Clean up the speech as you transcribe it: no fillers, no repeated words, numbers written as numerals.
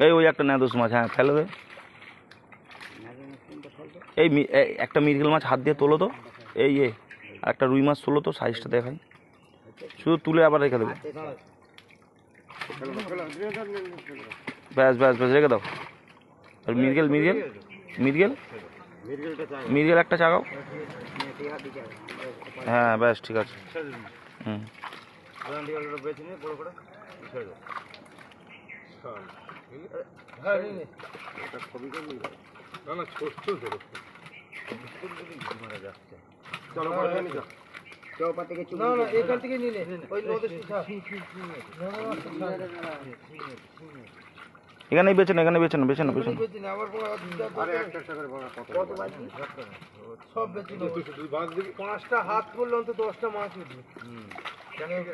এই ওই একটা নেদোস মাছ, হ্যাঁ ফেলে দে। এই একটা মৃগেল মাছ হাত দিয়ে তোলো তো, এই একটা রুই মাছ তোলো তো, সাইজটা দেখাই, শুধু তুলে আবার রেখে দেবো। ব্যাস ব্যাস ব্যাস, রেখে দাও। আর মৃগেল মৃগেল মৃগেল মৃগেল একটা চাগাও। হ্যাঁ ব্যাস ঠিক আছে। হুম এখানেই বেছে না, এখানে বেছে না, বেছে না, বেছে না। সব বেছে 5টা হাত করলে অন্তত 10টা মাছ উঠবে।